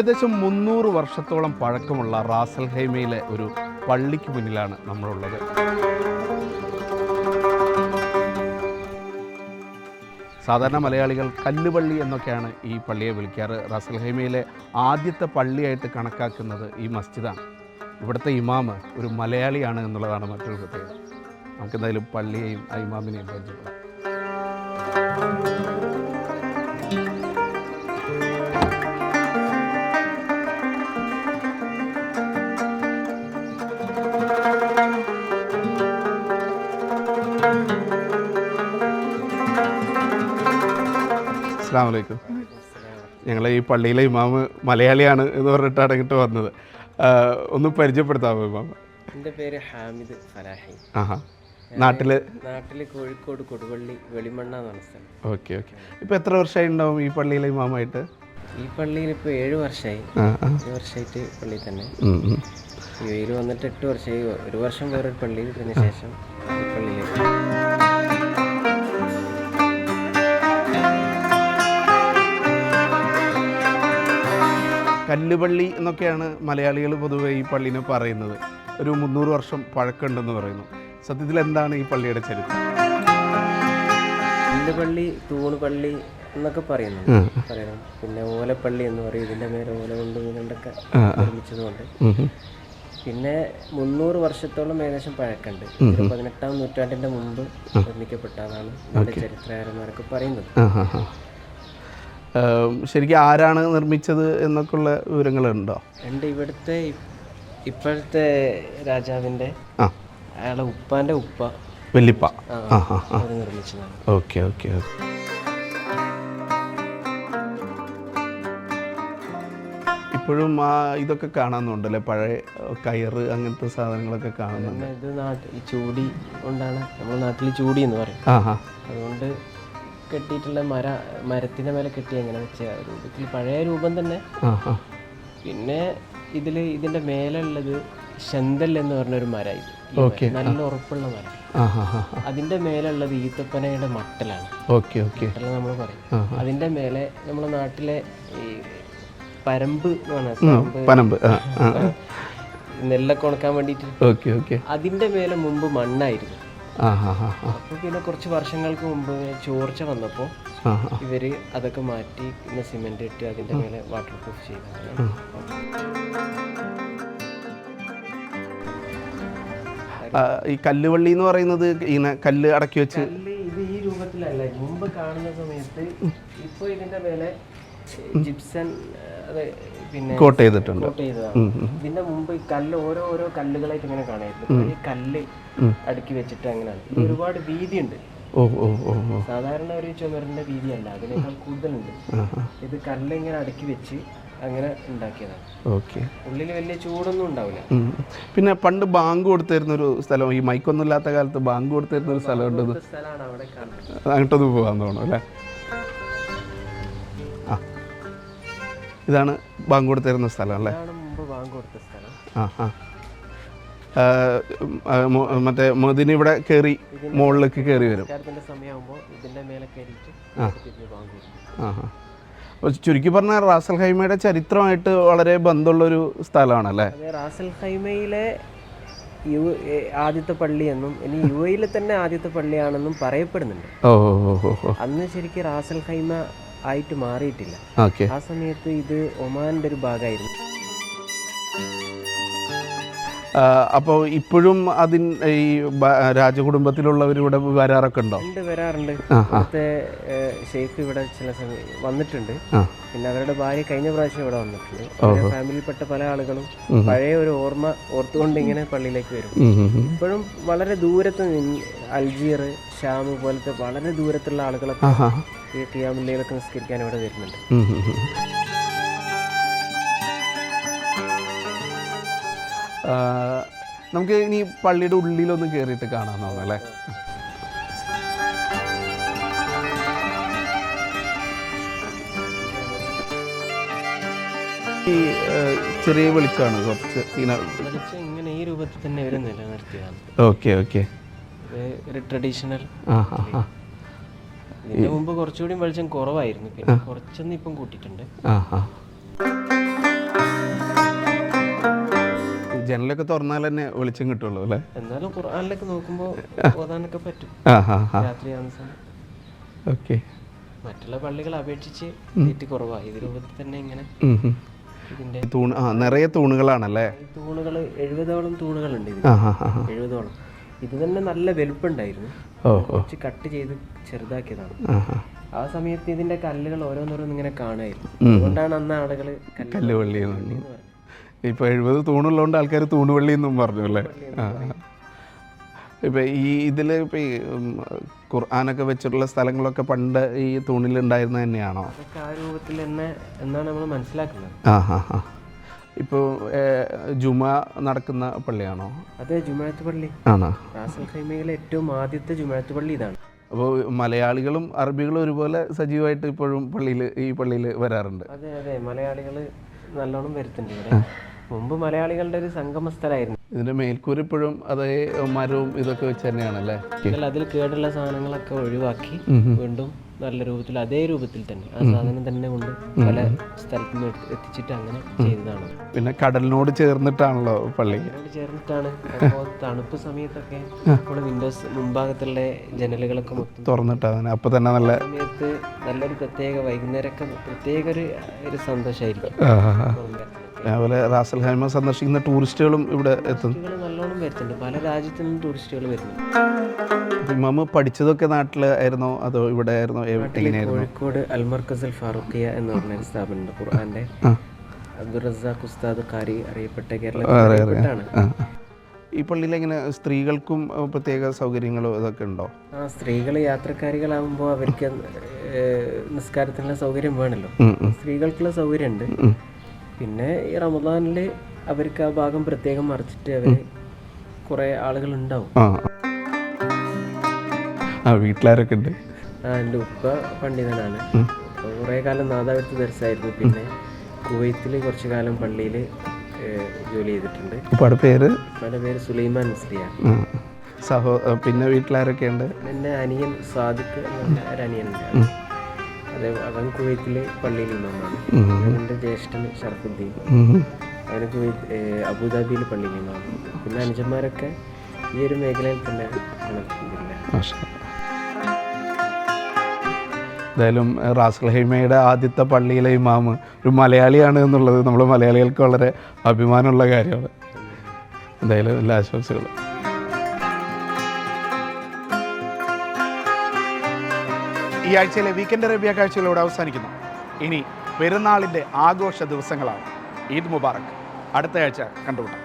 ഏകദേശം 300 വർഷത്തോളം പഴക്കമുള്ള റാസൽ ഖൈമയിലെ ഒരു പള്ളിക്ക് മുന്നിലാണ് നമ്മളുള്ളത്. സാധാരണ മലയാളികൾ കല്ലുപള്ളി എന്നൊക്കെയാണ് ഈ പള്ളിയെ വിളിക്കാറ്. റാസൽ ഖൈമയിലെ ആദ്യത്തെ പള്ളിയായിട്ട് കണക്കാക്കുന്നത് ഈ മസ്ജിദാണ്. ഇവിടുത്തെ ഇമാമ് ഒരു മലയാളിയാണ് എന്നുള്ളതാണ് മറ്റൊരു പ്രത്യേകത. നമുക്കെന്തായാലും പള്ളിയെയും ആ ഇമാമിനെയും പരിചയപ്പെടാം. അസ്സലാമു അലൈക്കും. ഞങ്ങൾ ഈ പള്ളിയിലെ ഇമാമ് മലയാളിയാണ് എന്ന് പറഞ്ഞിട്ടാണ് ഇങ്ങോട്ട് വന്നത്. ഒന്ന് പരിചയപ്പെടുത്താമോ ഇമാമ്? എൻ്റെ പേര് ഹാമിദ് ഫലാഹി. നാട്ടില് കോഴിക്കോട് കൊടുവള്ളി വെളിമണ്ണ എന്നാണ് സ്ഥലം. Okay okay. ഇപ്പോൾ എത്ര വർഷമായി ഉണ്ടാവും ഈ പള്ളിയിലെ ഇമാമായിട്ട്? ഈ പള്ളിയിൽ ഇപ്പോൾ 7 വർഷമായി. 7 വർഷമായിട്ട് പള്ളിയിൽ തന്നെ. യുഎയിൽ വന്നിട്ട് 8 വർഷമായി. 1 വർഷം വേറൊരു പള്ളിയിൽ, പിന്നെ ശേഷം ഈ പള്ളിയിലേക്ക്. കല്ലുപള്ളി എന്നൊക്കെയാണ് മലയാളികൾ പൊതുവെ ഈ പള്ളിനെ പറയുന്നത്. ഒരു 300 വർഷം പഴക്കമുണ്ടെന്ന് പറയുന്നു. സത്യത്തിൽ എന്താണ് ഈ പള്ളിയുടെ ചരിത്രം? കല്ലുപള്ളി, തൂണുപള്ളി എന്നൊക്കെ പറയുന്നു. പിന്നെ ഓലപ്പള്ളി എന്ന് പറയും. ഇതിൻ്റെ മേലെ ഓല കൊണ്ട് ഇങ്ങോട്ടൊക്കെ നിർമ്മിച്ചതുകൊണ്ട്. പിന്നെ 300 വർഷത്തോളം ഏകദേശം പഴക്കമുണ്ട്. 18-ാം നൂറ്റാണ്ടിൻ്റെ മുമ്പ് നിർമ്മിക്കപ്പെട്ടതാണ് നമ്മുടെ ചരിത്രകാരന്മാരൊക്കെ പറയുന്നത്. ശരിക്കും ആരാണ് നിർമ്മിച്ചത് എന്നൊക്കെയുള്ള വിവരങ്ങളുണ്ടോ? എൻ്റെ ഇവിടുത്തെ ഇപ്പോഴത്തെ രാജാവിൻ്റെ അയാളെ ഉപ്പാൻ്റെ ഉപ്പ വല്യപ്പ നിർമ്മിച്ചതാണ്. Okay okay. ഇപ്പോഴും ഇതൊക്കെ കാണാനുണ്ടല്ലേ, പഴയ കയറ് അങ്ങനത്തെ സാധനങ്ങളൊക്കെ കാണുന്നുണ്ട്. ഇത് ഈ ചൂടി കൊണ്ടാണ് നമ്മുടെ നാട്ടിൽ ചൂടി എന്ന് പറയും. അതുകൊണ്ട് കെട്ടിയിട്ടുള്ള മരത്തിൻ്റെ മേലെ കെട്ടി എങ്ങനെ വെച്ച രൂപത്തിൽ പഴയ രൂപം തന്നെ. പിന്നെ ഇതിൻ്റെ മേലുള്ളത് ശന്തൽ എന്ന് പറഞ്ഞൊരു മരം. നല്ല ഉറപ്പുള്ള മരം. അതിന്റെ മേലുള്ളത് ഈത്തപ്പനയുടെ മട്ടലാണ്. നമ്മൾ പറയും. അതിന്റെ മേലെ നമ്മുടെ നാട്ടിലെ ഈ പരമ്പ് നെല്ലൊക്കെ ഉണക്കാൻ വേണ്ടിയിട്ട് അതിന്റെ മേലെ മുമ്പ് മണ്ണായിരുന്നു. അപ്പൊ പിന്നെ കുറച്ച് വർഷങ്ങൾക്ക് മുമ്പ് ചോർച്ച വന്നപ്പോൾ ഇവര് അതൊക്കെ മാറ്റി പിന്നെ സിമെന്റ് ഇട്ട് അതിന്റെ മേലെ വാട്ടർ പ്രൂഫ് ചെയ്തതാണ്. ഈ കല്ലുവള്ളി എന്ന് പറയുന്നത് ഇങ്ങനെ കല്ല് അടക്കി വെച്ച് ഇത് ഈ രൂപത്തിലല്ല മുമ്പ് കാണുന്ന സമയത്ത്. ഇപ്പൊ ഇതിന്റെ മേലെ ജിപ്സൺ പിന്നെ കോട്ട് ചെയ്തതാണ്. ഇതിന്റെ മുമ്പ് ഈ കല്ല് ഓരോ കല്ലുകളായിട്ട് ഇങ്ങനെ കാണായിരുന്നു. ഈ കല്ല് അടുക്കി വെച്ചിട്ട് അങ്ങനെയാണ്. ഒരുപാട് വീതിയുണ്ട്. സാധാരണ ഒരു ചുമരിന്റെ വീതിയല്ല, അതിനേക്കാൾ കൂടുതലുണ്ട്. ഇത് കല്ല് ഇങ്ങനെ അടുക്കി വെച്ച് അങ്ങനെ ഉണ്ടാക്കിയതാണ്. ഉള്ളിൽ വലിയ ചൂടൊന്നും ഉണ്ടാവില്ല. പിന്നെ പണ്ട് ബാങ്ക് കൊടുത്തിരുന്നൊരു സ്ഥലം, ഈ മൈക്കൊന്നും ഇല്ലാത്ത കാലത്ത് ബാങ്ക് കൊടുത്തിരുന്ന ഒരു സ്ഥലമുണ്ട്. സ്ഥലമാണ് അവിടെ കാണുന്നത്. അങ്ങോട്ടൊന്ന് പോകാൻ തോന്നുന്നു അല്ലേ? ഇതാണ് ബാങ്ക് കൊടുത്തിരുന്ന സ്ഥലം അല്ലേ? മുമ്പ് ബാങ്ക് കൊടുത്ത സ്ഥലം. മറ്റേ മോദിന് ഇവിടെ കയറി മുകളിലേക്ക് കയറി വരും. ചുരുക്കി പറഞ്ഞാൽ റാസൽ ഖൈമയുടെ ചരിത്രമായിട്ട് വളരെ ബന്ധമുള്ളൊരു സ്ഥലമാണല്ലേ? റാസൽ ഖൈമയിലെ ആദ്യത്തെ പള്ളി എന്നും ഇനി യുഎയിലെ തന്നെ ആദ്യത്തെ പള്ളിയാണെന്നും പറയപ്പെടുന്നുണ്ട്. അന്ന് ശരിക്കും റാസൽ ഖൈമ ആയിട്ട് മാറിയിട്ടില്ല. ആ സമയത്ത് ഇത് ഒമാന്റെ ഒരു ഭാഗമായിരുന്നു. അപ്പോൾ ഇപ്പോഴും ഈ രാജകുടുംബത്തിലുള്ളവരിവിടെ വരാറൊക്കെ ഉണ്ടോ? വരാറുണ്ട്. ഇവിടുത്തെ ഷെയ്ഖ് ഇവിടെ ചില സമയം വന്നിട്ടുണ്ട്. പിന്നെ അവരുടെ ഭാര്യ കഴിഞ്ഞ പ്രാവശ്യം ഇവിടെ വന്നിട്ടുണ്ട്. ഫാമിലിയിൽപ്പെട്ട പല ആളുകളും പഴയ ഒരു ഓർമ്മ ഓർത്തുകൊണ്ട് ഇങ്ങനെ പള്ളിയിലേക്ക് വരും. ഇപ്പോഴും വളരെ ദൂരത്ത് അൽജീർ, ഷാം പോലത്തെ വളരെ ദൂരത്തുള്ള ആളുകളൊക്കെ ഈ ഖിയാമുൽ ലൈലൊക്കെ നിസ്കരിക്കാൻ ഇവിടെ വരുന്നുണ്ട്. നമുക്ക് ഇനി പള്ളിയുടെ ഉള്ളിലൊന്ന് കയറിയിട്ട് കാണാൻ തോന്നല്ലേ? ഈ ചെറിയ വെളിച്ചമാണ് കുറച്ച് ഇങ്ങനെ ഈ രൂപത്തിൽ തന്നെ ഇവർ നിലനിർത്തിയതാണ്. ഒരു ട്രഡീഷണൽ. ഇതിന് മുമ്പ് കുറച്ചുകൂടി വെളിച്ചം കുറവായിരുന്നു. പിന്നെ കുറച്ചൊന്നും ഇപ്പം കൂട്ടിയിട്ടുണ്ട്. ജനലൊക്കെ തുറന്നാൽ തന്നെ വെളിച്ചം കിട്ടുള്ളൂ അല്ലേ? എന്നാലും ഖുർആനിലൊക്കെ നോക്കുമ്പോൾ ഓതാനൊക്കെ പറ്റും രാത്രിയാവുന്ന സമയം. ഓക്കെ. മറ്റുള്ള പള്ളികളെ അപേക്ഷിച്ച് തീറ്റി കുറവാണ്. ഇത് രൂപത്തിൽ തന്നെ ഇങ്ങനെ ഇതിന്റെ നിറയെ തൂണുകളാണല്ലേ? തൂണുകൾ 70ഓളം തൂണുകളുണ്ട് ഇതിന്. 70ഓളം. ഇത് തന്നെ നല്ല വലുപ്പുണ്ടായിരുന്നു. കുറച്ച് കട്ട് ചെയ്ത് ചെറുതാക്കിയതാണ്. ആ സമയത്ത് ഇതിന്റെ കല്ലുകൾ ഓരോന്നോരോന്ന് ഇങ്ങനെ കാണുമായിരുന്നു. അതുകൊണ്ടാണ് അന്ന് ആളുകൾ കല്ലുപള്ളി. ഇപ്പൊ 70 തൂണുള്ളതുകൊണ്ട് ആൾക്കാർ തൂണുപള്ളി എന്നും പറഞ്ഞു അല്ലേ? ഇപ്പൊ ഈ ഇതില് ഇപ്പൊ ഈ ഖുർആനൊക്കെ വെച്ചിട്ടുള്ള സ്ഥലങ്ങളൊക്കെ പണ്ട് ഈ തൂണിലുണ്ടായിരുന്ന തന്നെയാണോ? അതൊക്കെ ആ രൂപത്തിൽ തന്നെ എന്നാണ് നമ്മൾ മനസ്സിലാക്കുന്നത്. ഇപ്പോൾ ജുമ നടക്കുന്ന പള്ളിയാണോ? അതെ, ജുമാഅത്ത് പള്ളി ആണോ? റാസൽ ഖൈമയിലെ ഏറ്റവും ആദ്യത്തെ ജുമാഅത്ത് പള്ളി ഇതാണ്. അപ്പോൾ മലയാളികളും അറബികളും ഒരുപോലെ സജീവമായിട്ട് ഇപ്പോഴും ഈ പള്ളിയിൽ വരാറുണ്ട്. അതെ അതെ, മലയാളികൾ നല്ലോണം വരുത്തുന്നുണ്ട് ഇവിടെ. മുമ്പ് മലയാളികളുടെ ഒരു സംഗമ സ്ഥലമായിരുന്നു. ഇതിന്റെ മേൽക്കൂര ഇപ്പോഴും അതേ മരവും ഇതൊക്കെ വെച്ച് തന്നെയാണല്ലേ? അതിൽ കേടുള്ള സാധനങ്ങളൊക്കെ ഒഴിവാക്കി വീണ്ടും നല്ല രൂപത്തിൽ അതേ രൂപത്തിൽ തന്നെ ആ സാധനം തന്നെ കൊണ്ട് പല സ്ഥലത്തു നിന്ന് എത്തിച്ചിട്ട് അങ്ങനെ ചെയ്തതാണ്. പിന്നെ കടലിനോട് ചേർന്നിട്ടാണല്ലോ പള്ളി. ചേർന്നിട്ടാണ്. അപ്പോൾ തണുപ്പ് സമയത്തൊക്കെ നമ്മുടെ വിൻഡോസ് മുൻഭാഗത്തുള്ള ജനലുകളൊക്കെ മൊത്തം തുറന്നിട്ടാണ്. അപ്പൊ തന്നെ നല്ല സമയത്ത് നല്ലൊരു പ്രത്യേക വൈകുന്നേരമൊക്കെ പ്രത്യേക ഒരു സന്തോഷമായിരിക്കും. അതുപോലെ റാസൽ ഖൈമ സന്ദർശിക്കുന്ന ടൂറിസ്റ്റുകളും ഇവിടെ എത്തും. നല്ലോണം വരുന്നുണ്ട്. പല രാജ്യത്തു നിന്നും ടൂറിസ്റ്റുകൾ വരുന്നുണ്ട്. ഇമാമ് പഠിച്ചതൊക്കെ നാട്ടിലായിരുന്നോ അതോ ഇവിടെ ആയിരുന്നോ? കോഴിക്കോട് അൽമർക്കസുൽ ഫാറൂഖിയ എന്ന് പറഞ്ഞൊരു സ്ഥാപനമുണ്ട്. ഖുർആന്റെ അബ്ദുൾ റസാഖ് ഉസ്താദ് ഖാരി അറിയപ്പെട്ട കേരളത്തിലാണ്. ഈ പള്ളിയിൽ എങ്ങനെ സ്ത്രീകൾക്കും പ്രത്യേക സൗകര്യങ്ങളോ ഇതൊക്കെ ഉണ്ടോ? സ്ത്രീകൾ യാത്രക്കാരികളാകുമ്പോൾ അവർക്ക് നിസ്കാരത്തിനുള്ള സൗകര്യം വേണമല്ലോ. സ്ത്രീകൾക്കുള്ള സൗകര്യമുണ്ട്. പിന്നെ ഈ റമദാനിൽ അവർക്ക് ആ ഭാഗം പ്രത്യേകം മറിച്ചിട്ട് അവർ കുറേ ആളുകൾ ഉണ്ടാവും. വീട്ടിലാരൊക്കെ ഉണ്ട്? എൻ്റെ ഉപ്പ പണ്ഡിതനാണ്. കുറേ കാലം നാദാവത്ത് ദർസായിരുന്നു. പിന്നെ കുവൈത്തിൽ കുറച്ച് കാലം പള്ളിയിൽ ജോലി ചെയ്തിട്ടുണ്ട്. ഉപ്പയുടെ പേര് സുലൈമാൻ മുസ്ലിയാർ. പിന്നെ വീട്ടിലാരൊക്കെ ഉണ്ട്? എൻ്റെ അനിയൻ സാദിഖ് എന്ന് പറഞ്ഞ ഒരു അനിയനുണ്ട്. അവൻ കുവൈത്തിൽ പള്ളിയിൽ ഇമാമാണ്. എൻ്റെ ജ്യേഷ്ഠൻ ഷറഫുദ്ദീൻ, അവന് അബുദാബിയിൽ പള്ളിയിൽ ഇമാമാണ്. പിന്നെ അനുജന്മാരൊക്കെ ഈ ഒരു മേഖലയിൽ തന്നെ എന്തായാലും റാസൽ ഖൈമയുടെ ആദ്യത്തെ പള്ളിയിലെ ഇമാമ് ഒരു മലയാളിയാണ് എന്നുള്ളത് നമ്മൾ മലയാളികൾക്ക് വളരെ അഭിമാനമുള്ള കാര്യമാണ്. എന്തായാലും എല്ലാ ആശംസകളും. ഈ ആഴ്ചയിലെ വീക്കെൻഡ് അറേബ്യ കാഴ്ചകളോട് അവസാനിക്കുന്നു. ഇനി പെരുന്നാളിൻ്റെ ആഘോഷ ദിവസങ്ങളാണ്. ഈദ് മുബാറക്. അടുത്ത ആഴ്ച കണ്ടുമുട്ടാം.